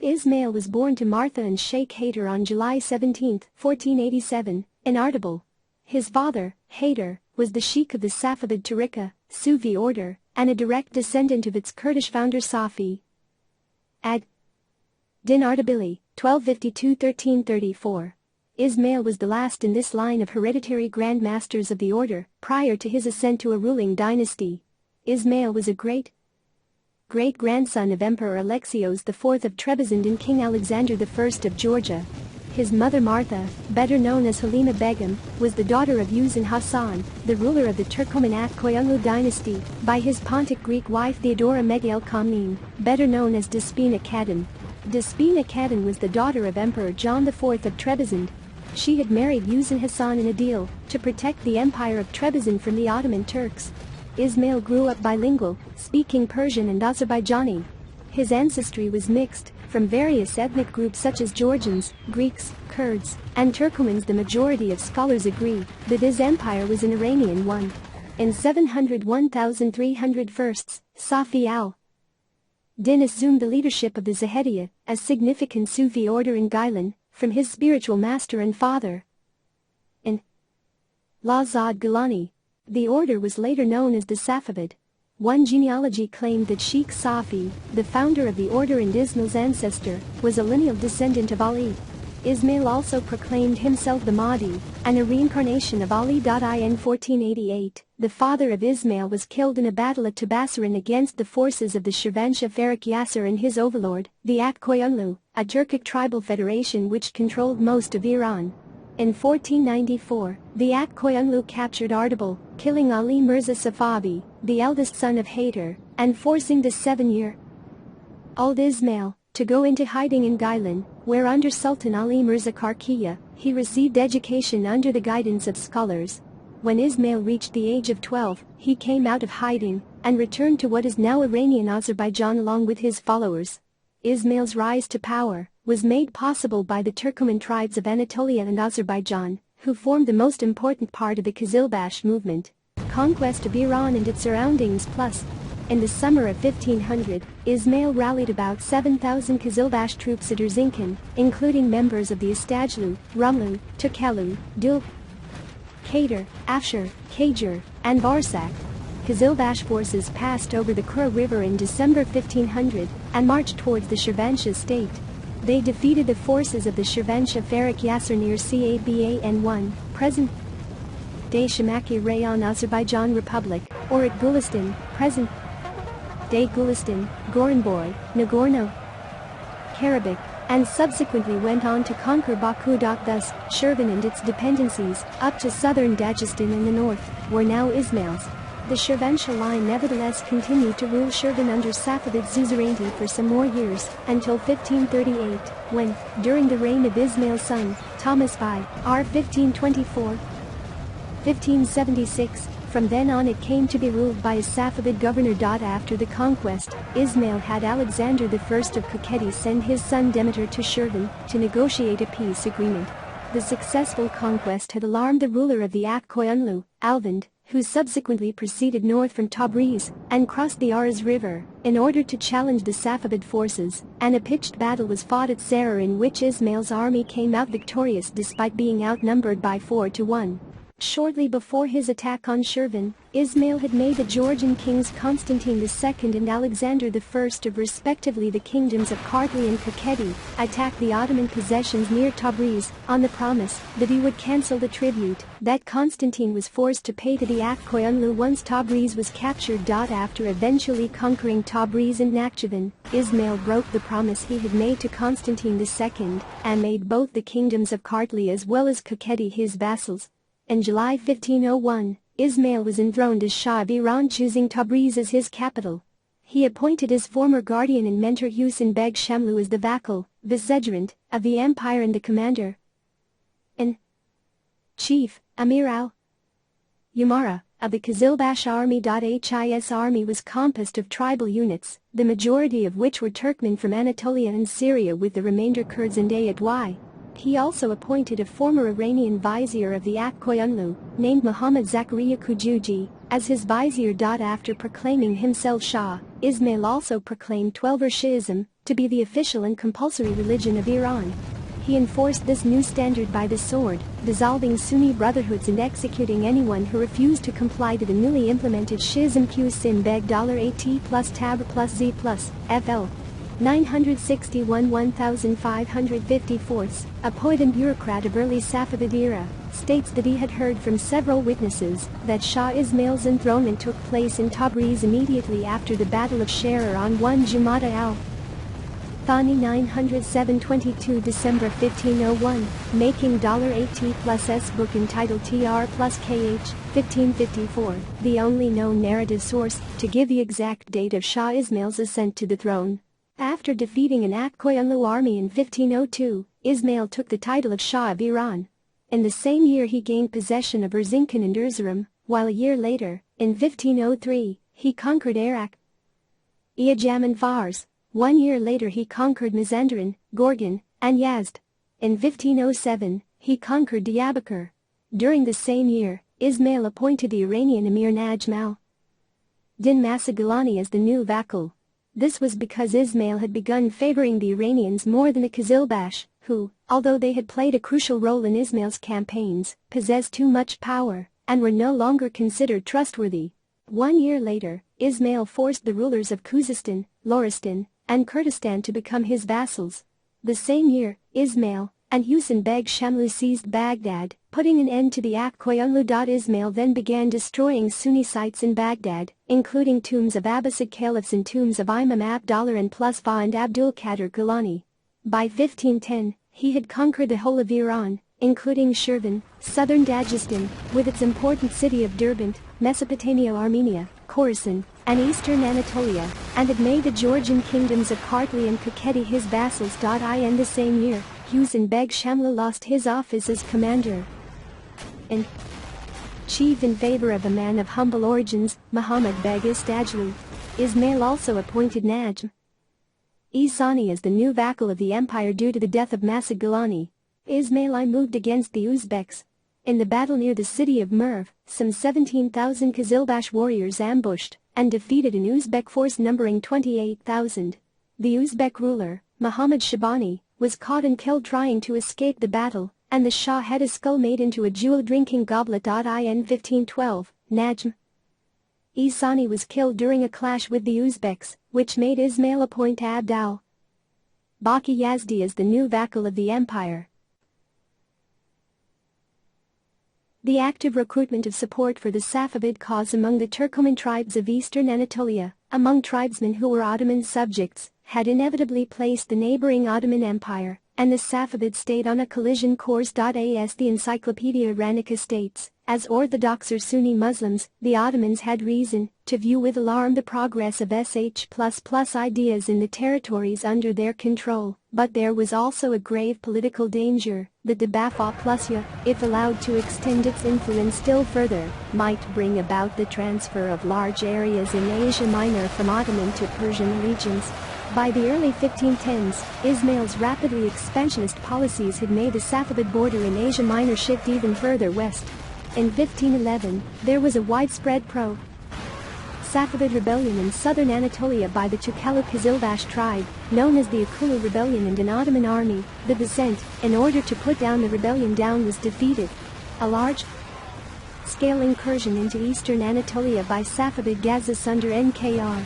Ismail was born to Martha and Sheikh Haider on July 17, 1487, in Ardabil. His father, Haider, was the Sheikh of the Safavid Tariqa, Sufi order, and a direct descendant of its Kurdish founder Safi ad-Din Ardabili, 1252–1334. Ismail was the last in this line of hereditary Grand Masters of the order, prior to his ascent to a ruling dynasty. Ismail was a great-grandson of Emperor Alexios IV of Trebizond and King Alexander I of Georgia. His mother Martha, better known as Halima Begum, was the daughter of Uzun Hasan, the ruler of the Turkoman Koyunlu dynasty, by his Pontic Greek wife Theodora Megale Kamnin, better known as Despina Kadın. Despina Kadın was the daughter of Emperor John IV of Trebizond. She had married Uzun Hasan in a deal to protect the Empire of Trebizond from the Ottoman Turks. Ismail grew up bilingual, speaking Persian and Azerbaijani. His ancestry was mixed, from various ethnic groups such as Georgians, Greeks, Kurds, and Turkomans. The majority of scholars agree that his empire was an Iranian one. In 701,301, Safi al-Din assumed the leadership of the Zahediyya, a significant Sufi order in Gilan, from his spiritual master and father, in-law Zad Gilani. The order was later known as the Safavid. One genealogy claimed that Sheikh Safi, the founder of the order and Ismail's ancestor, was a lineal descendant of Ali. Ismail also proclaimed himself the Mahdi, and a reincarnation of Ali. In 1488, the father of Ismail was killed in a battle at Tabasaran against the forces of the Shirvanshah Farik Yasser and his overlord, the Koyunlu, a Turkic tribal federation which controlled most of Iran. In 1494, the Koyunlu captured Ardabil, killing Ali Mirza Safavi, the eldest son of Haider, and forcing the 7-year-old Ismail to go into hiding in Gilan, where under Sultan Ali Mirza Karkiya, he received education under the guidance of scholars. When Ismail reached the age of 12, he came out of hiding and returned to what is now Iranian Azerbaijan along with his followers. Ismail's rise to power was made possible by the Turkoman tribes of Anatolia and Azerbaijan, who formed the most important part of the Qizilbash movement. Conquest of Iran and its surroundings plus. In the summer of 1500, Ismail rallied about 7,000 Qizilbash troops at Erzincan, including members of the Istajlu, Rumlu, Tukelu, Dul, Kader, Afshar, Kajur, and Varsak. Qizilbash forces passed over the Kura River in December 1500 and marched towards the Shirvanshah state. They defeated the forces of the Shirvanshah Farik Yasser near Caban-1, present-day Shamaki Rayon Azerbaijan Republic, or at Gulistan, present-day Gulistan, Goranboy, Nagorno-Karabakh, and subsequently went on to conquer Baku. Thus, Shirvan and its dependencies, up to southern Dagestan in the north, were now Ismail's. The Shirvanshah line nevertheless continued to rule Shirvan under Safavid suzerainty for some more years, until 1538, when, during the reign of Ismail's son, Thomas I, r. 1524–1576, from then on it came to be ruled by a Safavid governor. After the conquest, Ismail had Alexander I of Kakheti send his son Demeter to Shirvan to negotiate a peace agreement. The successful conquest had alarmed the ruler of the Koyunlu, Alvand, who subsequently proceeded north from Tabriz and crossed the Aras River in order to challenge the Safavid forces, and a pitched battle was fought at Sarar in which Ismail's army came out victorious despite being outnumbered by 4-1. Shortly before his attack on Shirvan, Ismail had made the Georgian kings Constantine II and Alexander I of respectively the kingdoms of Kartli and Kakheti attack the Ottoman possessions near Tabriz, on the promise that he would cancel the tribute that Constantine was forced to pay to the Koyunlu once Tabriz was captured. After eventually conquering Tabriz and Nakhchivan, Ismail broke the promise he had made to Constantine II and made both the kingdoms of Kartli as well as Kakheti his vassals. In July 1501, Ismail was enthroned as Shah of Iran, choosing Tabriz as his capital. He appointed his former guardian and mentor Husain Beg Shamlu as the vassal, vicegerent, of the empire and the commander-in-chief, Amir al-Umara, of the Qizilbash army. His army was composed of tribal units, the majority of which were Turkmen from Anatolia and Syria with the remainder Kurds and Ayatollah. He also appointed a former Iranian vizier of the Koyunlu, named Muhammad Zakaria Kujuji, as his vizier. After proclaiming himself Shah, Ismail also proclaimed Twelver Shi'ism, to be the official and compulsory religion of Iran. He enforced this new standard by the sword, dissolving Sunni brotherhoods and executing anyone who refused to comply to the newly implemented Schism Q Sin Beg $AT plus Tab plus Z plus FL. 961 1554. A poet and bureaucrat of early Safavid era, states that he had heard from several witnesses that Shah Ismail's enthronement took place in Tabriz immediately after the Battle of Sharar on 1 Jumada al-Thani 907-22 December 1501, making $AT plus S book entitled TR plus KH, 1554, the only known narrative source to give the exact date of Shah Ismail's ascent to the throne. After defeating an Akkoyunlu army in 1502, Ismail took the title of Shah of Iran. In the same year he gained possession of Erzincan and Erzurum, while a year later, in 1503, he conquered Arak, Iyajam and Fars. 1 year later he conquered Mazandaran, Gorgan, and Yazd. In 1507, he conquered Diyarbakir. During the same year, Ismail appointed the Iranian emir Najm al-Din Masagilani as the new vassal. This was because Ismail had begun favoring the Iranians more than the Qizilbash, who, although they had played a crucial role in Ismail's campaigns, possessed too much power, and were no longer considered trustworthy. 1 year later, Ismail forced the rulers of Khuzestan, Loristan, and Kurdistan to become his vassals. The same year, Ismail and Hussein Beg Shamlu seized Baghdad, putting an end to the Akkoyunlu. Ismail then began destroying Sunni sites in Baghdad, including tombs of Abbasid caliphs and tombs of Imam Abdallah and Plusfa and Abdul Qadir Gilani. By 1510, he had conquered the whole of Iran, including Shirvan, southern Dagestan, with its important city of Derbent, Mesopotamia, Armenia, Khorasan, and eastern Anatolia, and had made the Georgian kingdoms of Kartli and Kakheti his vassals. In the same year, Hussein Beg Shamlu lost his office as commander-in chief in favor of a man of humble origins, Muhammad Beg Istajlu. Ismail also appointed Najm Isani as the new vassal of the empire due to the death of Masagilani. Ismail I moved against the Uzbeks. In the battle near the city of Merv, some 17,000 Qizilbash warriors ambushed and defeated an Uzbek force numbering 28,000. The Uzbek ruler, Muhammad Shabani, was caught and killed trying to escape the battle, and the Shah had his skull made into a jewel drinking goblet. In 1512, Najm Isani was killed during a clash with the Uzbeks, which made Ismail appoint Abd al-Baqi Yazdi as the new vassal of the empire. The active recruitment of support for the Safavid cause among the Turkoman tribes of eastern Anatolia, among tribesmen who were Ottoman subjects, had inevitably placed the neighboring Ottoman Empire and the Safavid state on a collision course. As the Encyclopedia Iranica states, as Orthodox or Sunni Muslims, the Ottomans had reason to view with alarm the progress of sh++ ideas in the territories under their control, but there was also a grave political danger that the Bafaplusya, if allowed to extend its influence still further, might bring about the transfer of large areas in Asia Minor from Ottoman to Persian regions. By the early 1510s, Ismail's rapidly expansionist policies had made the Safavid border in Asia Minor shift even further west. In 1511, there was a widespread pro-Safavid rebellion in southern Anatolia by the Tukalu Qizilbash tribe, known as the Akulu Rebellion, and an Ottoman army, the Descent, in order to put down the rebellion was defeated. A large-scale incursion into eastern Anatolia by Safavid Ghazis under Nkr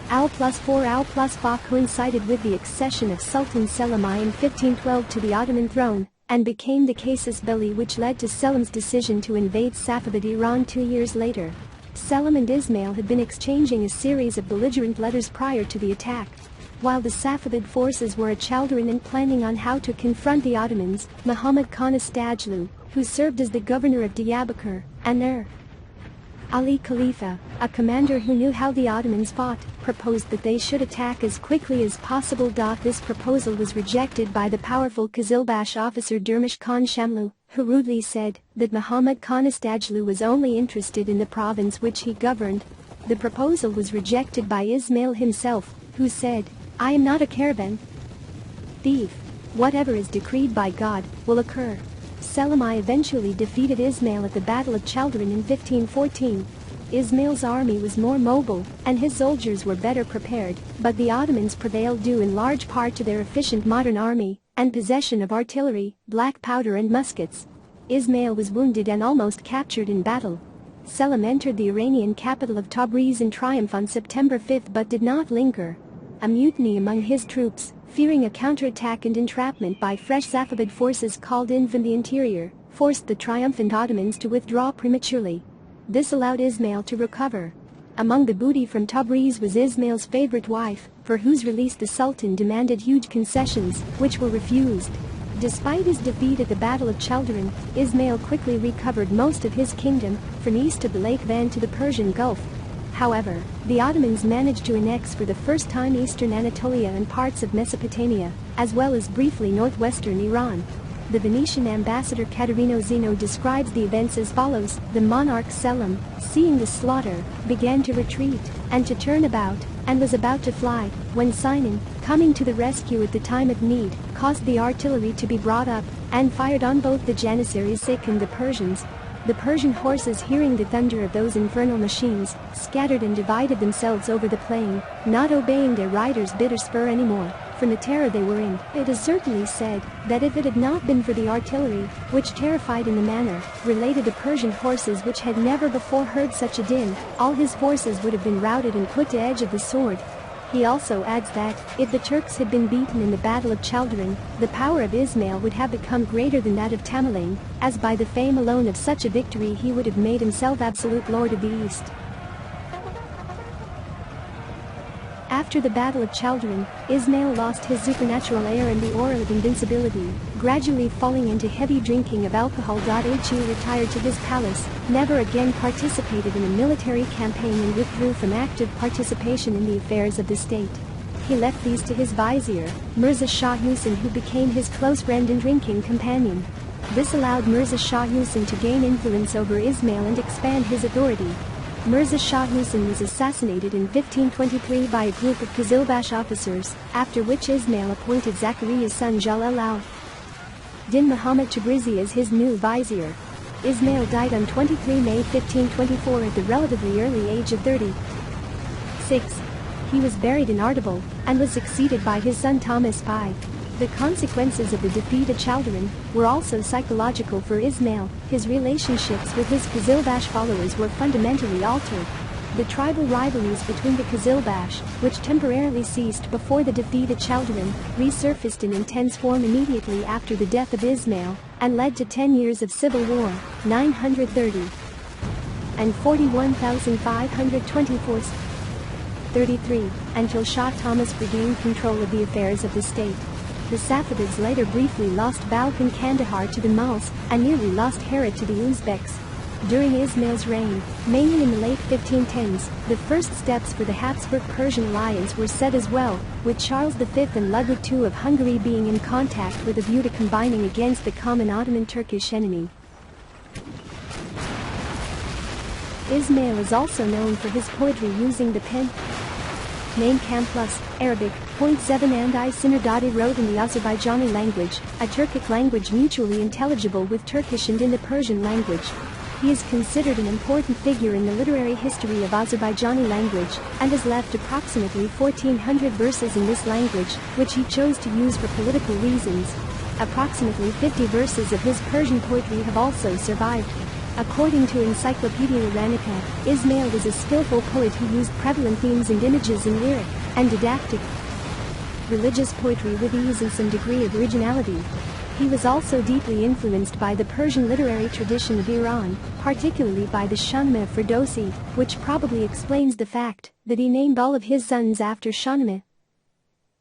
Al+4 Al+5 coincided with the accession of Sultan Selim I in 1512 to the Ottoman throne, and became the casus belli which led to Selim's decision to invade Safavid Iran 2 years later. Selim and Ismail had been exchanging a series of belligerent letters prior to the attack. While the Safavid forces were at Chaldiran and planning on how to confront the Ottomans, Muhammad Khan Istajlu, who served as the governor of Diyarbakir, and Ali Khalifa, a commander who knew how the Ottomans fought, proposed that they should attack as quickly as possible. This proposal was rejected by the powerful Qizilbash officer Dermish Khan Shamlu, who rudely said that Muhammad Khan Istajlu was only interested in the province which he governed. The proposal was rejected by Ismail himself, who said, "I am not a caravan thief. Whatever is decreed by God will occur." Selim I eventually defeated Ismail at the Battle of Chaldiran in 1514. Ismail's army was more mobile, and his soldiers were better prepared, but the Ottomans prevailed due in large part to their efficient modern army, and possession of artillery, black powder and muskets. Ismail was wounded and almost captured in battle. Selim entered the Iranian capital of Tabriz in triumph on September 5 but did not linger. A mutiny among his troops, fearing a counterattack and entrapment by fresh Safavid forces called in from the interior, forced the triumphant Ottomans to withdraw prematurely. This allowed Ismail to recover. Among the booty from Tabriz was Ismail's favorite wife, for whose release the Sultan demanded huge concessions, which were refused. Despite his defeat at the Battle of Chaldiran, Ismail quickly recovered most of his kingdom, from east of the Lake Van to the Persian Gulf. However, the Ottomans managed to annex for the first time eastern Anatolia and parts of Mesopotamia, as well as briefly northwestern Iran. The Venetian ambassador Caterino Zeno describes the events as follows: the monarch Selim, seeing the slaughter, began to retreat, and to turn about, and was about to fly, when Sinan, coming to the rescue at the time of need, caused the artillery to be brought up, and fired on both the Janissaries and the Persians. The Persian horses, hearing the thunder of those infernal machines, scattered and divided themselves over the plain, not obeying their riders' bit or spur anymore, from the terror they were in. It is certainly said that if it had not been for the artillery, which terrified in the manner related the Persian horses which had never before heard such a din, all his forces would have been routed and put to edge of the sword. He also adds that, if the Turks had been beaten in the Battle of Chaldiran, the power of Ismail would have become greater than that of Tamerlane, as by the fame alone of such a victory he would have made himself absolute lord of the East. After the Battle of Chaldiran, Ismail lost his supernatural air and the aura of invincibility, gradually falling into heavy drinking of alcohol. He retired to his palace, never again participated in a military campaign and withdrew from active participation in the affairs of the state. He left these to his vizier, Mirza Shah Hussain, who became his close friend and drinking companion. This allowed Mirza Shah Hussain to gain influence over Ismail and expand his authority. Mirza Shah Hussain was assassinated in 1523 by a group of Qizilbash officers, after which Ismail appointed Zakariya's son Jalal-al-Din Muhammad Tabrizi as his new vizier. Ismail died on 23 May 1524 at the relatively early age of 36. He was buried in Ardabil, and was succeeded by his son Thomas I. The consequences of the defeat at Chaldiran were also psychological for Ismail. His relationships with his Qizilbash followers were fundamentally altered. The tribal rivalries between the Qizilbash, which temporarily ceased before the defeat at Chaldiran, resurfaced in intense form immediately after the death of Ismail, and led to 10 years of civil war, 930 and 41,524, 33, until Shah Thomas regained control of the affairs of the state. The Safavids later briefly lost Balkh and Kandahar to the Mughals, and nearly lost Herat to the Uzbeks. During Ismail's reign, mainly in the late 1510s, the first steps for the Habsburg-Persian alliance were set as well, with Charles V and Ludwig II of Hungary being in contact with a view to combining against the common Ottoman-Turkish enemy. Ismail is also known for his poetry using the pen name Kam plus, Arabic, .7 and I Sinardadi wrote in the Azerbaijani language, a Turkic language mutually intelligible with Turkish and in the Persian language. He is considered an important figure in the literary history of Azerbaijani language, and has left approximately 1,400 verses in this language, which he chose to use for political reasons. Approximately 50 verses of his Persian poetry have also survived. According to Encyclopedia Iranica, Ismail was a skillful poet who used prevalent themes and images in lyric and didactic religious poetry with ease and some degree of originality. He was also deeply influenced by the Persian literary tradition of Iran, particularly by the Shahnameh Ferdowsi, which probably explains the fact that he named all of his sons after Shahnameh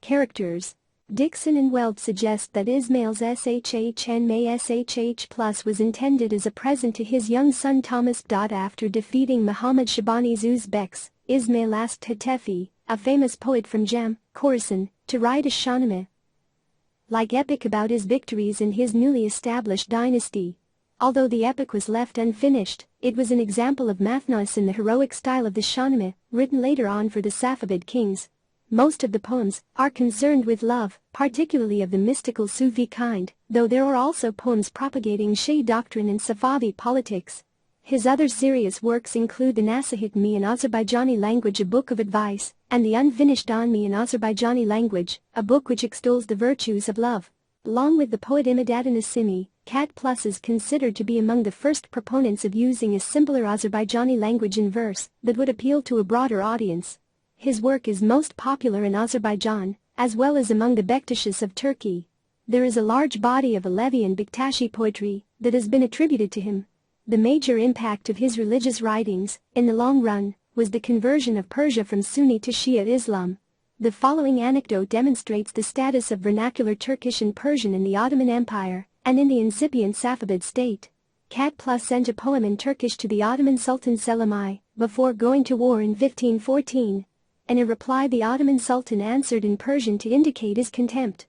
characters. Dixon and Weld suggest that Ismail's SHH plus was intended as a present to his young son Thomas. After defeating Muhammad Shabani's Uzbeks, Ismail asked Hatefi, a famous poet from Jam, Khorasan, to write a Shahnameh-like epic about his victories in his newly established dynasty. Although the epic was left unfinished, it was an example of mathnos in the heroic style of the Shahnameh, written later on for the Safavid kings. Most of the poems are concerned with love, particularly of the mystical Sufi kind, though there are also poems propagating Shia doctrine and Safavi politics. His other serious works include the Nasihat-me in Azerbaijani language, a book of advice, and the Unfinished on Me in Azerbaijani language, a book which extols the virtues of love. Along with the poet Imad Nasimi, Cat Plus is considered to be among the first proponents of using a simpler Azerbaijani language in verse that would appeal to a broader audience. His work is most popular in Azerbaijan, as well as among the Bektashis of Turkey. There is a large body of Alevi and Bektashi poetry that has been attributed to him. The major impact of his religious writings, in the long run, was the conversion of Persia from Sunni to Shia Islam. The following anecdote demonstrates the status of vernacular Turkish and Persian in the Ottoman Empire and in the incipient Safavid state. Cat Plus sent a poem in Turkish to the Ottoman Sultan Selim I before going to war in 1514. In a reply, the Ottoman Sultan answered in Persian to indicate his contempt.